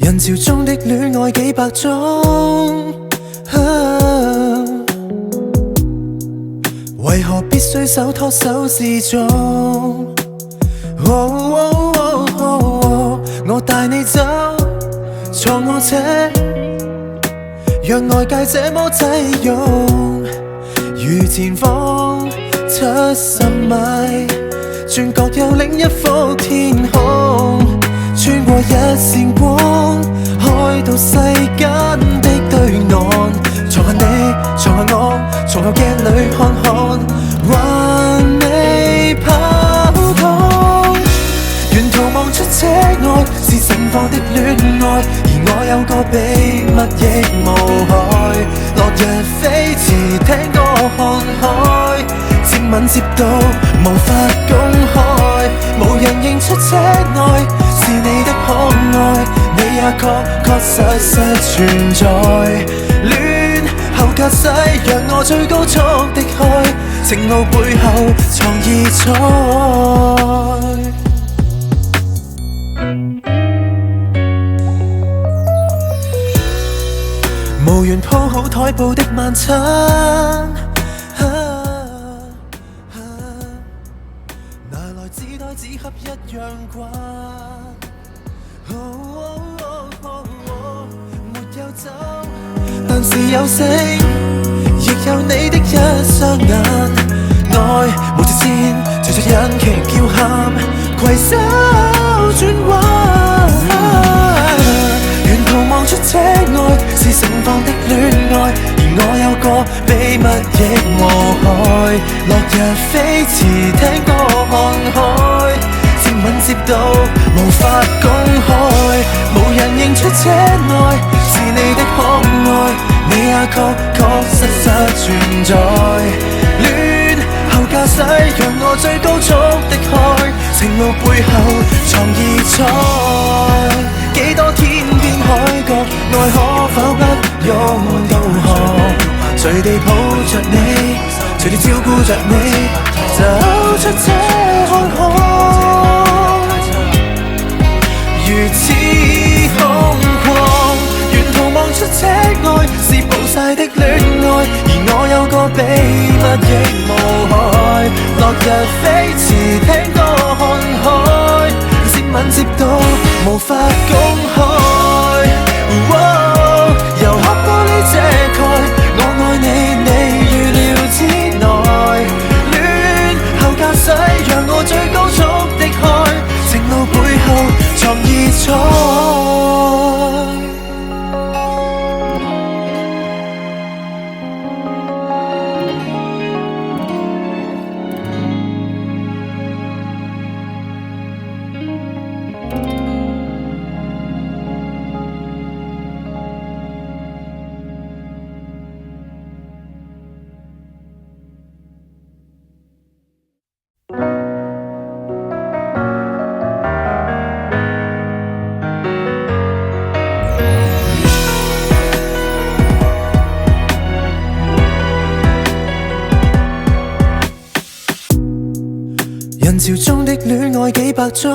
人潮中的戀愛幾百種，為何必須手拖手示眾？我帶你走，坐我車，讓外界這麼擠擁，如前方70米，轉角有另一幅天空，穿過一線光，開到世間的對岸。坐下你，坐下我，從後鏡裏看看，還未跑通。沿途望出車外是盛放的戀愛，而我有個秘密亦無害。落日飛馳，聽歌看海，接吻接到無法公開，無人認出車內是你的可愛，你也確實存在。戀後駕駛，讓我最高速的開，情路背後藏異彩。無緣鋪好台布的晚餐，拿來紙袋紙盒一樣慣。沒有酒，但是有聲，亦有你的一雙眼。愛無直線，隨着引擎叫喊，攜手轉彎。沿途望出車外是盛放的戀愛，而我有個秘密亦無害。落日飛馳，聽歌看海，接吻接到無法公開，無人認出車內是你的可愛，你也確實存在。戀後駕駛，讓我最高速的開，情路背後藏異彩。幾多天邊海角，愛可否不用導航？隨地抱着你，隨地照顧着你，走出車看看，如此空曠。沿途望出車外是暴曬的戀愛，而我有個秘密亦無害。落日飛馳，聽歌看海，接吻接到無法公開。由黑玻璃遮蓋，我愛你，你預料之內。戀後駕駛，讓我最高速的開，情路背後藏異彩。人潮中的戀愛幾百種，